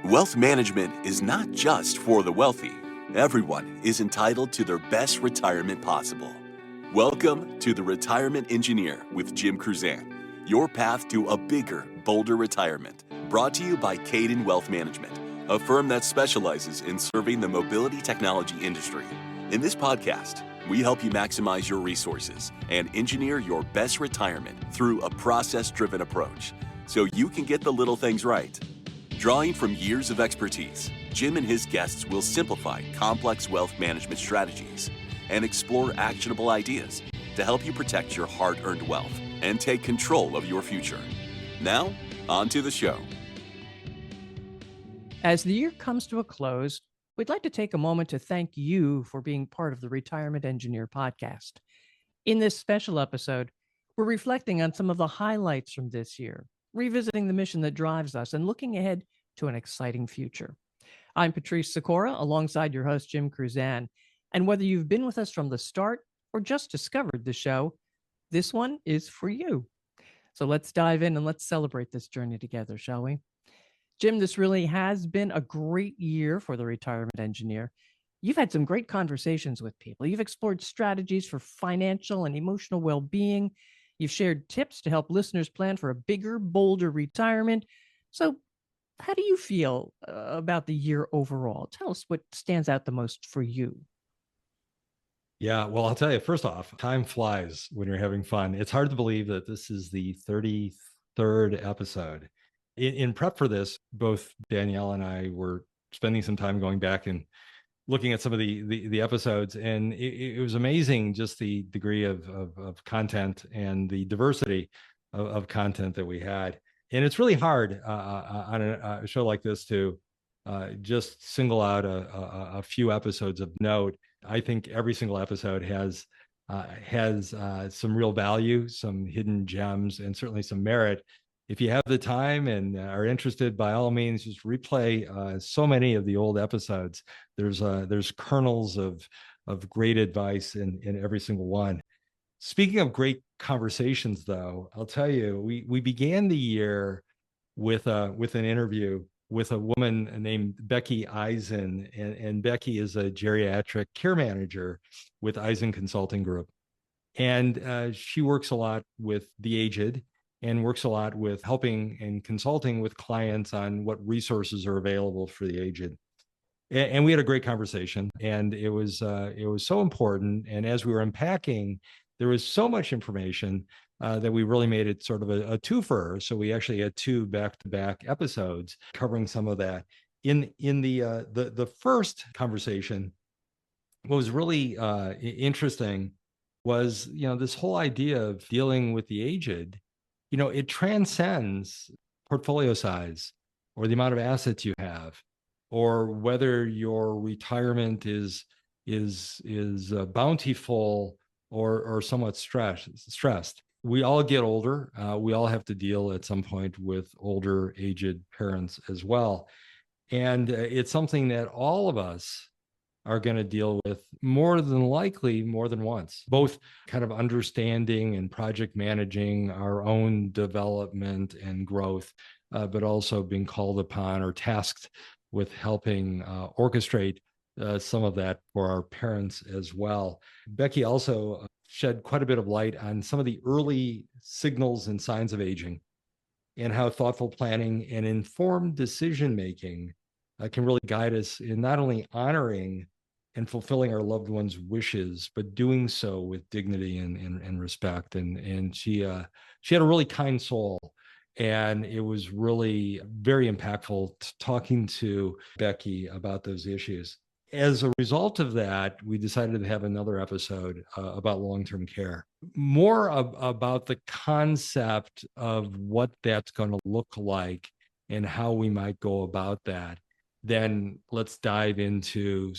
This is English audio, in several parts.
Wealth management is not just for the wealthy. Everyone is entitled to their best retirement possible. Welcome to The Retirement Engineer with Jim Kruzan, your path to a bigger, bolder retirement. Brought to you by Kaydan Wealth Management, a firm that specializes in serving the mobility technology industry. In this podcast, we help you maximize your resources and engineer your best retirement through a process-driven approach so you can get the little things right. Drawing from years of expertise, Jim and his guests will simplify complex wealth management strategies and explore actionable ideas to help you protect your hard-earned wealth and take control of your future. Now, on to the show. As the year comes to a close, we'd like to take a moment to thank you for being part of the Retirement Engineer podcast. In this special episode, we're reflecting on some of the highlights from this year, revisiting the mission that drives us, and looking ahead to an exciting future. I'm Patrice Sikora, alongside your host, Jim Kruzan. And whether you've been with us from the start or just discovered the show, this one is for you. So let's dive in and let's celebrate this journey together, shall we? Jim, this really has been a great year for the Retirement Engineer. You've had some great conversations with people. You've explored strategies for financial and emotional well-being. You've shared tips to help listeners plan for a bigger, bolder retirement. So how do you feel about the year overall? Tell us what stands out the most for you. Yeah, well, I'll tell you, first off, time flies when you're having fun. It's hard to believe that this is the 33rd episode. In prep for this, both Danielle and I were spending some time going back and looking at some of the episodes, and it was amazing just the degree of content and the diversity of content that we had. And it's really hard on a show like this to just single out a few episodes of note. I think every single episode has some real value, some hidden gems, and certainly some merit. If you have the time and are interested, by all means, just replay so many of the old episodes. There's kernels of great advice in every single one. Speaking of great conversations, though, I'll tell you, we began the year with an interview with a woman named Becky Eisen, and Becky is a geriatric care manager with Eisen Consulting Group, and she works a lot with the aged, and works a lot with helping and consulting with clients on what resources are available for the aged. And we had a great conversation, and it was so important. And as we were unpacking, there was so much information that we really made it sort of a twofer. So we actually had two back-to-back episodes covering some of that. In the first conversation, what was really interesting was, this whole idea of dealing with the aged. It transcends portfolio size or the amount of assets you have, or whether your retirement is bountiful or somewhat stressed. We all get older. We all have to deal at some point with older, aged parents as well. And it's something that all of us are going to deal with more than likely more than once, both kind of understanding and project managing our own development and growth, but also being called upon or tasked with helping orchestrate some of that for our parents as well. Becky also shed quite a bit of light on some of the early signals and signs of aging, and how thoughtful planning and informed decision-making can really guide us in not only honoring and fulfilling our loved ones' wishes, but doing so with dignity and respect. And she had a really kind soul, and it was really very impactful talking to Becky about those issues. As a result of that, we decided to have another episode about long-term care, more about the concept of what that's going to look like and how we might go about that. Then let's dive into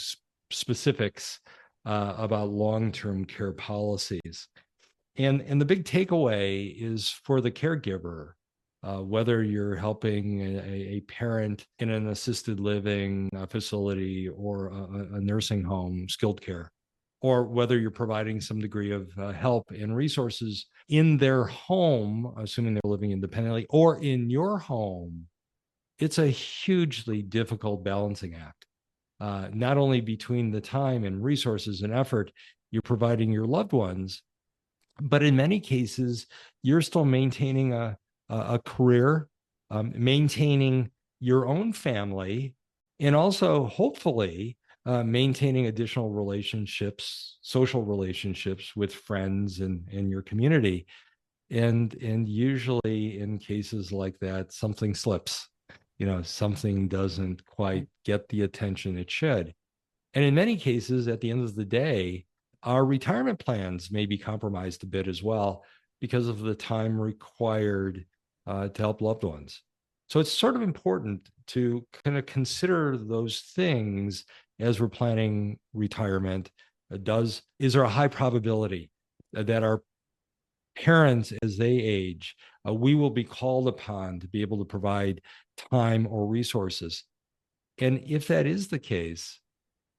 specifics about long-term care policies. And the big takeaway is for the caregiver, whether you're helping a parent in an assisted living facility or a nursing home, skilled care, or whether you're providing some degree of help and resources in their home, assuming they're living independently, or in your home, it's a hugely difficult balancing act, not only between the time and resources and effort you're providing your loved ones, but in many cases, you're still maintaining a career, maintaining your own family, and also hopefully maintaining additional relationships, social relationships with friends and your community. And usually in cases like that, something slips, something doesn't quite get the attention it should. And in many cases, at the end of the day, our retirement plans may be compromised a bit as well because of the time required to help loved ones. So it's sort of important to kind of consider those things as we're planning retirement. Is there a high probability that our parents, as they age, we will be called upon to be able to provide time or resources? And if that is the case,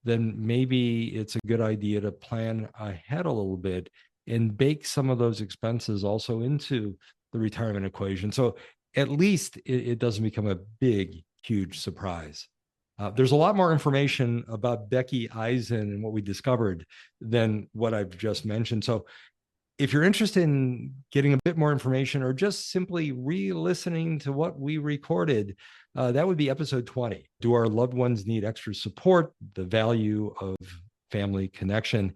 then maybe it's a good idea to plan ahead a little bit and bake some of those expenses also into the retirement equation. So at least it doesn't become a big, huge surprise. There's a lot more information about Becky Eisen and what we discovered than what I've just mentioned. So if you're interested in getting a bit more information or just simply re-listening to what we recorded, that would be episode 20. Do our loved ones need extra support? The value of family connection.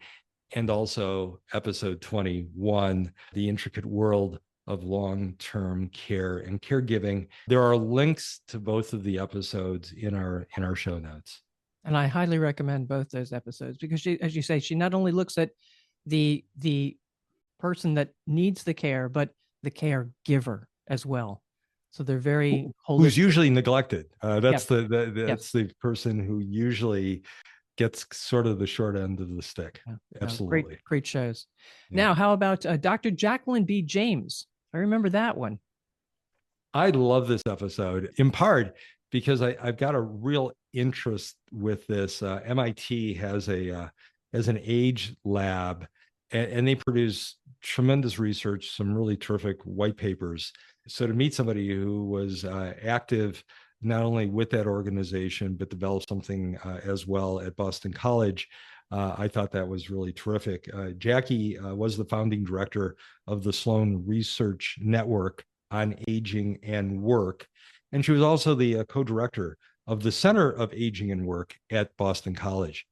And also episode 21, the intricate world of long-term care and caregiving. There are links to both of the episodes in our show notes. And I highly recommend both those episodes because she, as you say, she not only looks at the person that needs the care, but the caregiver as well. So they're very holistic. Who's usually neglected. That's Yep. that's the person who usually gets sort of the short end of the stick. Yeah. Absolutely. Great shows. Yeah. Now, how about Dr. Jacqueline B. James? I remember that one. I love this episode in part because I've got a real interest with this. MIT has an age lab, and they produce tremendous research, some really terrific white papers. So to meet somebody who was active not only with that organization, but developed something as well at Boston College, I thought that was really terrific. Jackie was the founding director of the Sloan Research Network on Aging and Work. And she was also the co-director of the Center of Aging and Work at Boston College.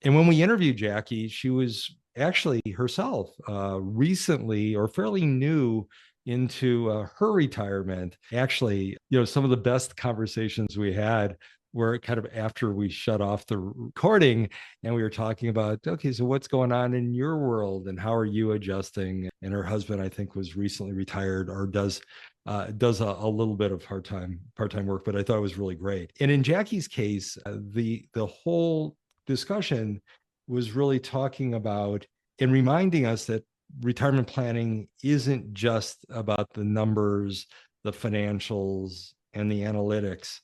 And when we interviewed Jackie, she was actually herself recently or fairly new into her retirement. Actually, some of the best conversations we had were kind of after we shut off the recording and we were talking about, okay, so what's going on in your world and how are you adjusting? And her husband, I think, was recently retired or does a little bit of part-time work, but I thought it was really great. And in Jackie's case, the whole discussion was really talking about and reminding us that retirement planning isn't just about the numbers, the financials, and the analytics.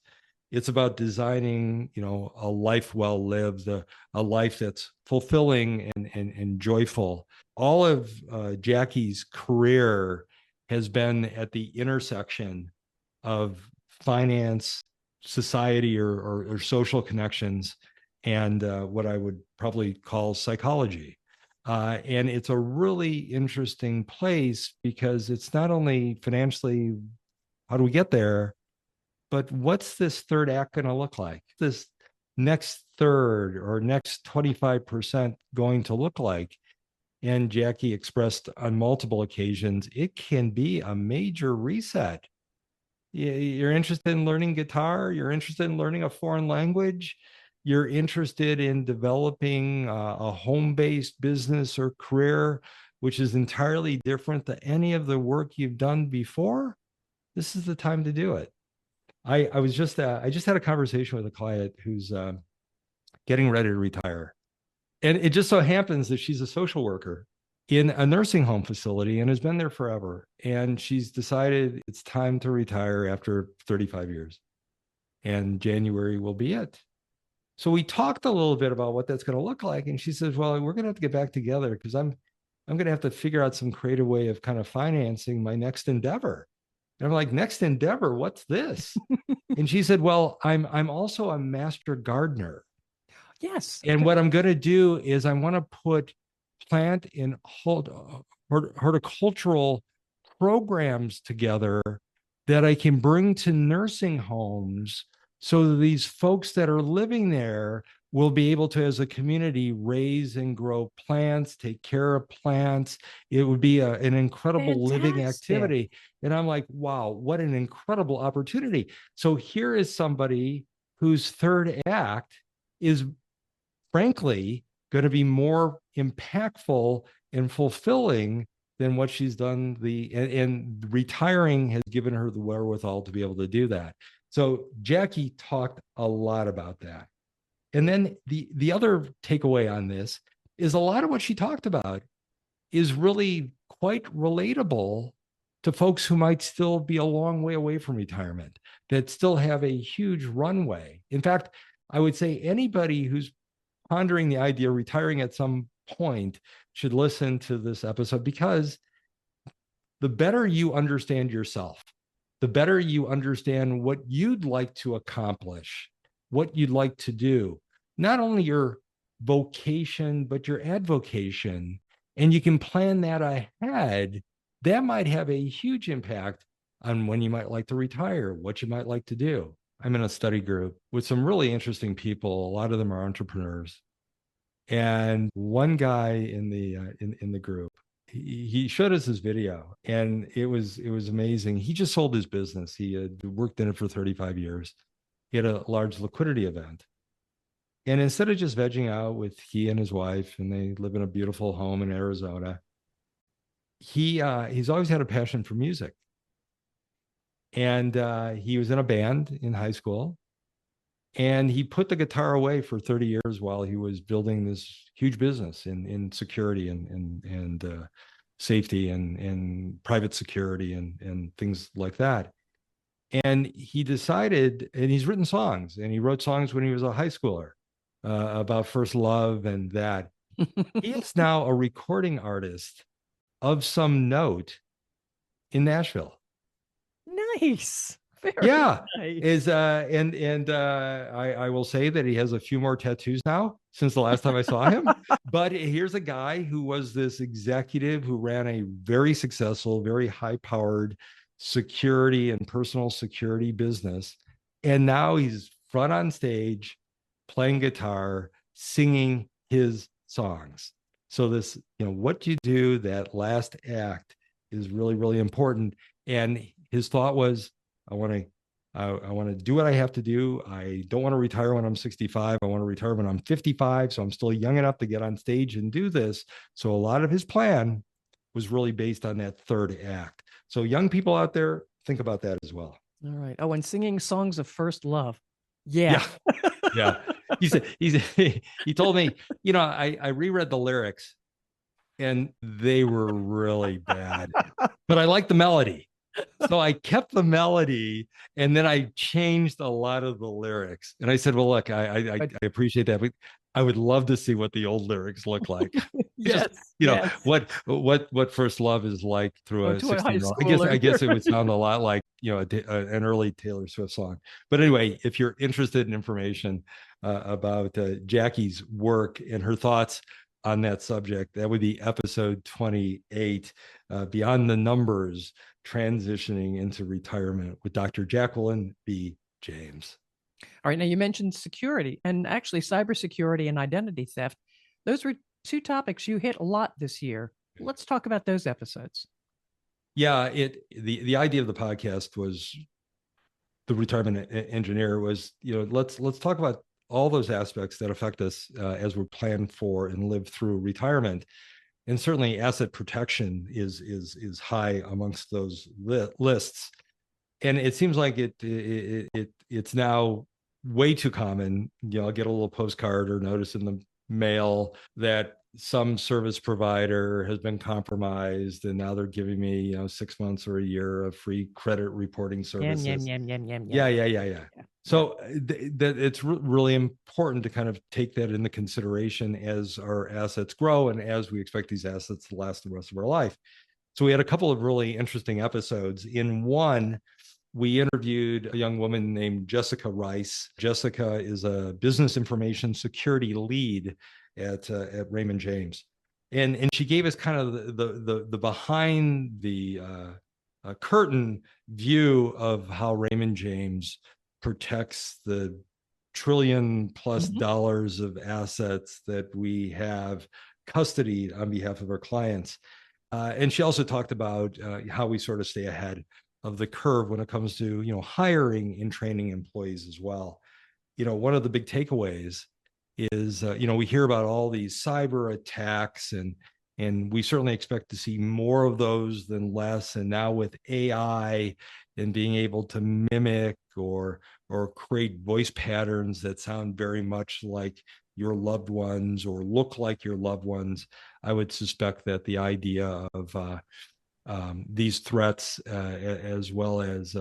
It's about designing, a life well lived, a life that's fulfilling and joyful. All of Jackie's career has been at the intersection of finance, society, or social connections, and what I would probably call psychology. And it's a really interesting place because it's not only financially, how do we get there, but what's this third act going to look like? This next third or next 25% going to look like? And Jackie expressed on multiple occasions, it can be a major reset. You're interested in learning guitar, you're interested in learning a foreign language, you're interested in developing a home-based business or career, which is entirely different than any of the work you've done before, this is the time to do it. I just had a conversation with a client who's getting ready to retire. And it just so happens that she's a social worker in a nursing home facility and has been there forever. And she's decided it's time to retire after 35 years. And January will be it. So we talked a little bit about what that's going to look like. And she says, well, we're going to have to get back together because I'm going to have to figure out some creative way of kind of financing my next endeavor. And I'm like, next endeavor, what's this? And she said, well, I'm also a master gardener. Yes. And what I'm going to do is I want to put plant and horticultural programs together that I can bring to nursing homes so that these folks that are living there will be able to, as a community, raise and grow plants, take care of plants. It would be an incredible living activity. And I'm like, wow, what an incredible opportunity. So here is somebody whose third act is frankly going to be more impactful and fulfilling than what she's done. And retiring has given her the wherewithal to be able to do that. So Jackie talked a lot about that. And then the other takeaway on this is a lot of what she talked about is really quite relatable to folks who might still be a long way away from retirement, that still have a huge runway. In fact, I would say anybody who's pondering the idea of retiring at some point should listen to this episode, because the better you understand yourself, the better you understand what you'd like to accomplish, what you'd like to do, not only your vocation, but your advocation, and you can plan that ahead, that might have a huge impact on when you might like to retire, what you might like to do. I'm in a study group with some really interesting people. A lot of them are entrepreneurs. And one guy in the group, he showed us his video, and it was amazing. He just sold his business. He had worked in it for 35 years. He had a large liquidity event. And instead of just vegging out with he and his wife, and they live in a beautiful home in Arizona, he's always had a passion for music. And he was in a band in high school. And he put the guitar away for 30 years while he was building this huge business in security and safety and private security and things like that. And he decided, and he's written songs, and he wrote songs when he was a high schooler about first love and that. He is now a recording artist of some note in Nashville. Nice. Very Yeah, nice. is I will say that he has a few more tattoos now since the last time I saw him. But here's a guy who was this executive who ran a very successful, very high-powered security and personal security business, and now he's front on stage, playing guitar, singing his songs. So this, what you do, that last act is really, really important. And his thought was, I want to do what I have to do. I don't want to retire when I'm 65. I want to retire when I'm 55. So I'm still young enough to get on stage and do this. So a lot of his plan was really based on that third act. So young people out there, think about that as well. All right. Oh, and singing songs of first love. Yeah. Yeah. He told me, I reread the lyrics and they were really bad, but I like the melody. So I kept the melody, and then I changed a lot of the lyrics. And I said, well, look, I appreciate that, but I would love to see what the old lyrics look like. Yes. Just, what first love is like through a 16-year-old. I guess it would sound a lot like, an early Taylor Swift song. But anyway, if you're interested in information about Jackie's work and her thoughts on that subject, that would be episode 28, Beyond the Numbers, Transitioning into Retirement, with Dr. Jacqueline B. James. All right. Now, you mentioned security, and actually cybersecurity and identity theft. Those were two topics you hit a lot this year. Let's talk about those episodes. Yeah, the idea of the podcast was, the retirement engineer was, let's talk about all those aspects that affect us as we plan for and live through retirement. And certainly asset protection is high amongst those lists. And it seems like it's now way too common. I'll get a little postcard or notice in the mail that some service provider has been compromised, and now they're giving me 6 months or a year of free credit reporting services. Yeah. So that it's really important to kind of take that into consideration as our assets grow and as we expect these assets to last the rest of our life. So we had a couple of really interesting episodes. In one, we interviewed a young woman named Jessica Rice. Jessica is a business information security lead at Raymond James. And she gave us kind of the behind the curtain view of how Raymond James protects the trillion plus dollars of assets that we have custodied on behalf of our clients. And she also talked about how we sort of stay ahead of the curve when it comes to hiring and training employees as well. One of the big takeaways is we hear about all these cyber attacks, and we certainly expect to see more of those than less. And now with AI and being able to mimic or create voice patterns that sound very much like your loved ones or look like your loved ones, I would suspect that the idea of these threats, as well as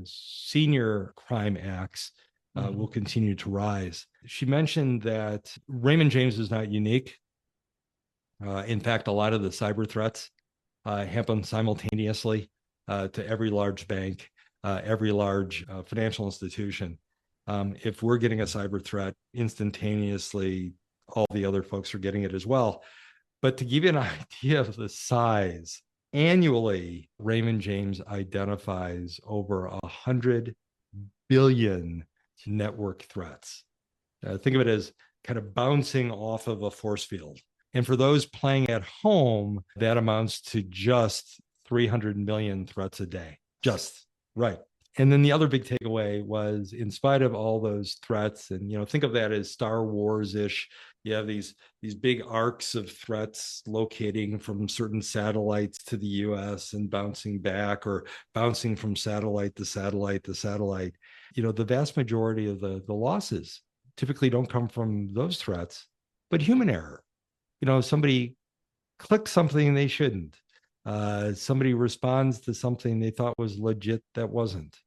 senior crime acts, will continue to rise. She mentioned that Raymond James is not unique. In fact, a lot of the cyber threats happen simultaneously to every large bank, every large financial institution. If we're getting a cyber threat instantaneously, all the other folks are getting it as well. But to give you an idea of the size, annually, Raymond James identifies over 100 billion network threats. Think of it as kind of bouncing off of a force field. And for those playing at home, that amounts to just 300 million threats a day. Just right. And then the other big takeaway was, in spite of all those threats, and think of that as Star Wars-ish, you have these big arcs of threats locating from certain satellites to the US and bouncing back, or bouncing from satellite to satellite to satellite. The vast majority of the losses typically don't come from those threats, but human error. Somebody clicks something they shouldn't. Somebody responds to something they thought was legit that wasn't.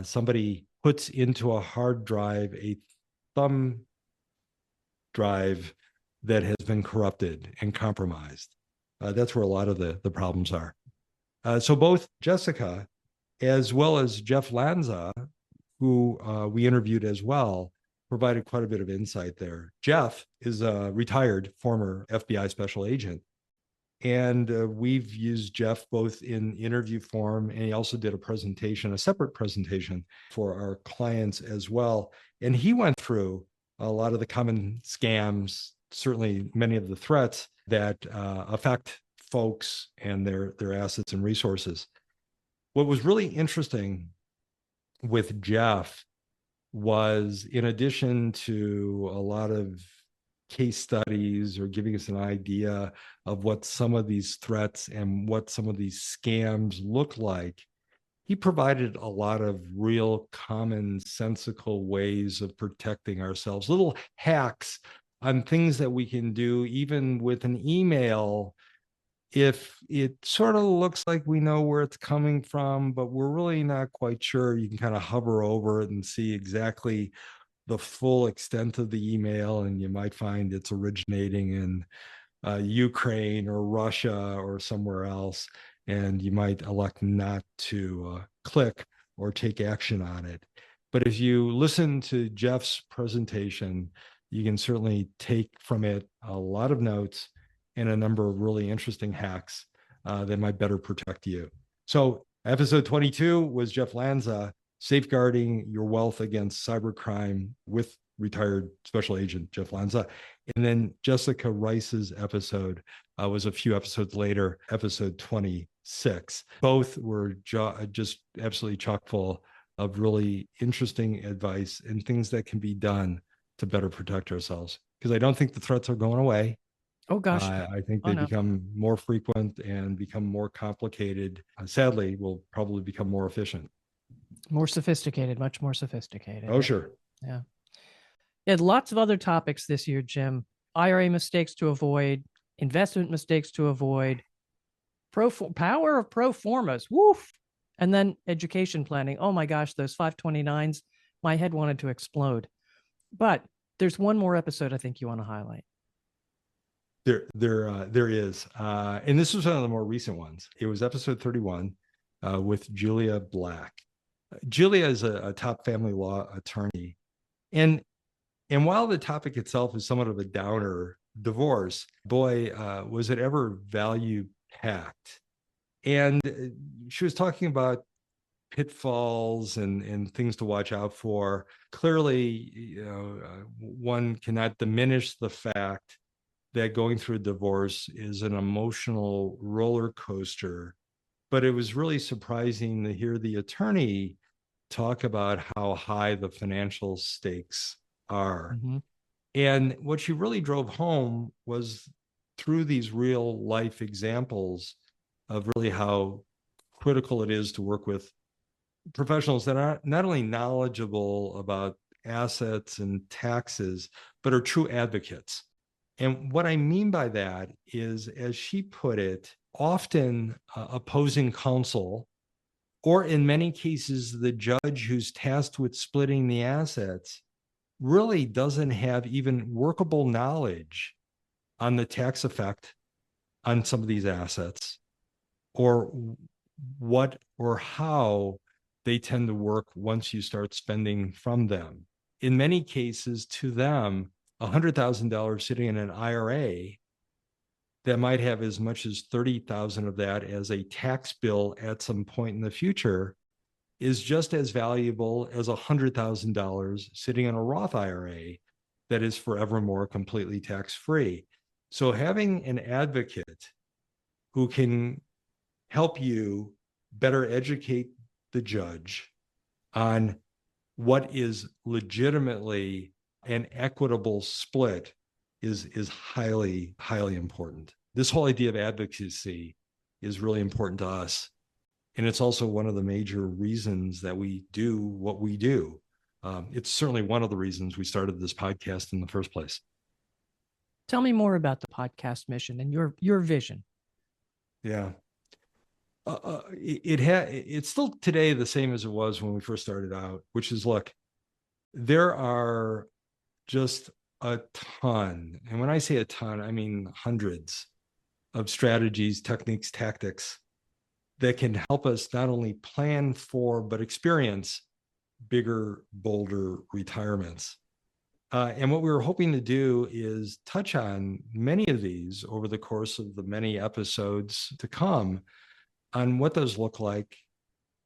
Somebody puts into a hard drive a thumb drive that has been corrupted and compromised. That's where a lot of the problems are. So both Jessica as well as Jeff Lanza, who we interviewed as well, provided quite a bit of insight there. Jeff is a retired former FBI special agent. And we've used Jeff both in interview form, and he also did a separate presentation for our clients as well. And he went through a lot of the common scams, certainly many of the threats that affect folks and their assets and resources. What was really interesting with Jeff was, in addition to a lot of case studies or giving us an idea of what some of these threats and what some of these scams look like, he provided a lot of real commonsensical ways of protecting ourselves, little hacks on things that we can do even with an email. If it sort of looks like we know where it's coming from, but we're really not quite sure, you can kind of hover over it and see exactly the full extent of the email, and you might find it's originating in Ukraine or Russia or somewhere else, and you might elect not to click or take action on it. But if you listen to Jeff's presentation, you can certainly take from it a lot of notes and a number of really interesting hacks that might better protect you. So episode 22 was Jeff Lanza, Safeguarding Your Wealth Against Cybercrime, with retired special agent Jeff Lanza. And then Jessica Rice's episode was a few episodes later, episode 26. Both were just absolutely chock full of really interesting advice and things that can be done to better protect ourselves. Because I don't think the threats are going away. Oh, gosh. I think they become more frequent and become more complicated. Sadly, will probably become more efficient. More sophisticated, much more sophisticated. Oh, sure. Yeah. You had lots of other topics this year, Jim. IRA mistakes to avoid, investment mistakes to avoid, power of pro formas. Woof. And then education planning. Oh my gosh, those 529s, my head wanted to explode. But there's one more episode I think you want to highlight. There is. And this was one of the more recent ones. It was episode 31 with Julia Black. Julia is a top family law attorney. And while the topic itself is somewhat of a downer, divorce, boy, was it ever value packed. And she was talking about pitfalls and things to watch out for. Clearly, one cannot diminish the fact that going through a divorce is an emotional roller coaster. But it was really surprising to hear the attorney talk about how high the financial stakes are. Mm-hmm. And what she really drove home was through these real life examples of really how critical it is to work with professionals that are not only knowledgeable about assets and taxes, but are true advocates. And what I mean by that is, as she put it, often opposing counsel, or in many cases, the judge who's tasked with splitting the assets, really doesn't have even workable knowledge on the tax effect on some of these assets, or what or how they tend to work once you start spending from them. In many cases, to them, $100,000 sitting in an IRA that might have as much as 30,000 of that as a tax bill at some point in the future is just as valuable as $100,000 sitting in a Roth IRA that is forevermore completely tax-free. So having an advocate who can help you better educate the judge on what is legitimately an equitable split is highly, highly important. This whole idea of advocacy is really important to us. And it's also one of the major reasons that we do what we do. It's certainly one of the reasons we started this podcast in the first place. Tell me more about the podcast mission and your vision. Yeah. It's still today the same as it was when we first started out, which is, look, there are just a ton, and when I say a ton, I mean hundreds of strategies, techniques, tactics that can help us not only plan for, but experience bigger, bolder retirements. And what we were hoping to do is touch on many of these over the course of the many episodes to come, on what those look like,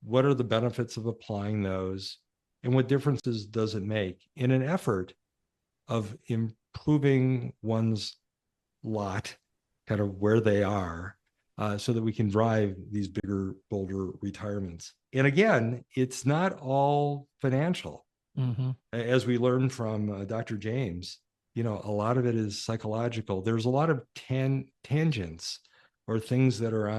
what are the benefits of applying those, and what differences does it make in an effort of improving one's lot, kind of where they are, so that we can drive these bigger, bolder retirements. And again, it's not all financial. Mm-hmm. As we learned from Dr. James, a lot of it is psychological. There's a lot of tangents or things that are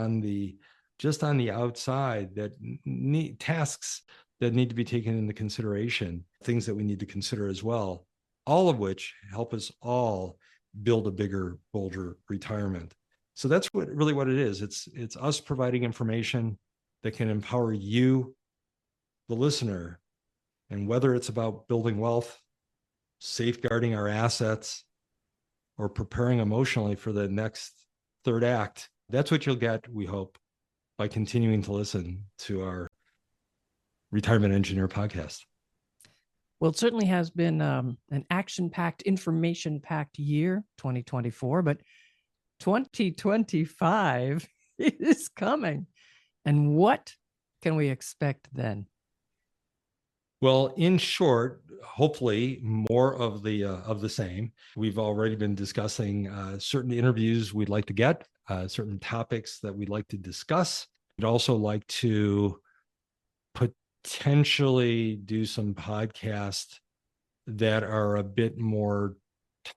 just on the outside that need tasks that need to be taken into consideration, things that we need to consider as well, all of which help us all build a bigger, bolder retirement. So that's what it is. It's us providing information that can empower you, the listener, and whether it's about building wealth, safeguarding our assets, or preparing emotionally for the next third act, that's what you'll get, we hope, by continuing to listen to our Retirement Engineer podcast. Well, it certainly has been an action-packed, information-packed year, 2024, but 2025 is coming. And what can we expect then? Well, in short, hopefully more of the same. We've already been discussing certain interviews we'd like to get, certain topics that we'd like to discuss. We'd also like to potentially do some podcasts that are a bit more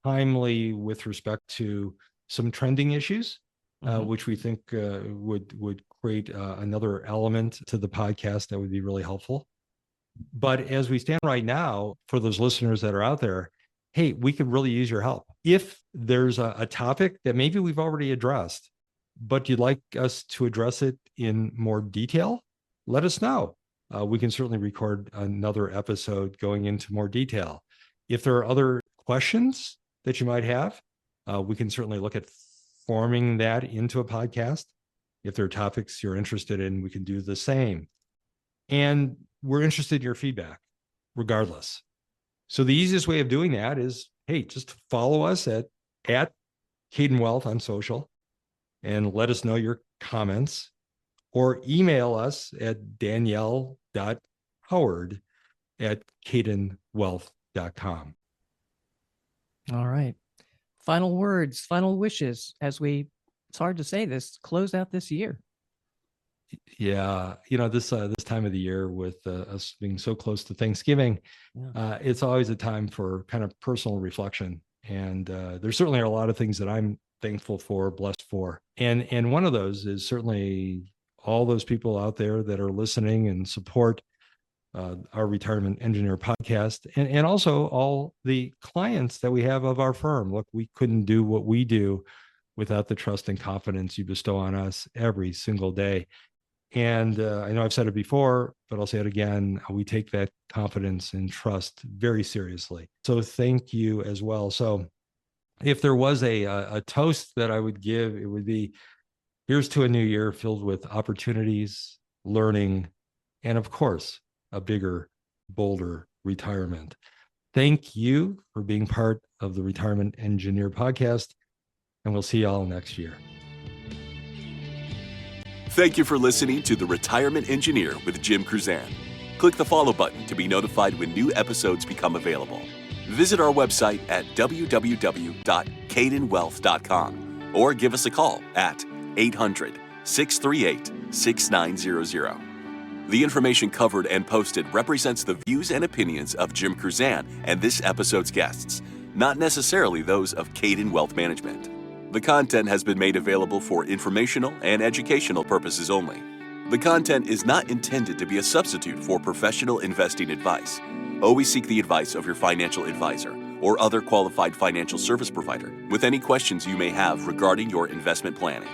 timely with respect to some trending issues, which we think would create another element to the podcast that would be really helpful. But as we stand right now, for those listeners that are out there, hey, we could really use your help. If there's a topic that maybe we've already addressed, but you'd like us to address it in more detail, let us know. We can certainly record another episode going into more detail. If there are other questions that you might have, We can certainly look at forming that into a podcast. If there are topics you're interested in, we can do the same. And we're interested in your feedback, regardless. So the easiest way of doing that is, hey, just follow us at Kaydan Wealth on social and let us know your comments, or email us at danielle.howard@kaydanwealth.com. All right. Final words, final wishes as it's hard to say this, close out this year. Yeah, this time of the year with us being so close to Thanksgiving, it's always a time for kind of personal reflection. And there certainly are a lot of things that I'm thankful for, blessed for. And one of those is certainly all those people out there that are listening and support our Retirement Engineer podcast, and also all the clients that we have of our firm. Look, we couldn't do what we do without the trust and confidence you bestow on us every single day. And I know I've said it before, but I'll say it again. We take that confidence and trust very seriously. So thank you as well. So if there was a toast that I would give, it would be, here's to a new year filled with opportunities, learning, and of course, a bigger, bolder retirement. Thank you for being part of the Retirement Engineer podcast, and we'll see you all next year. Thank you for listening to The Retirement Engineer with Jim Kruzan. Click the follow button to be notified when new episodes become available. Visit our website at www.kaydanwealth.com or give us a call at 800-638-6900. The information covered and posted represents the views and opinions of Jim Kruzan and this episode's guests, not necessarily those of Kaydan Wealth Management. The content has been made available for informational and educational purposes only. The content is not intended to be a substitute for professional investing advice. Always seek the advice of your financial advisor or other qualified financial service provider with any questions you may have regarding your investment planning.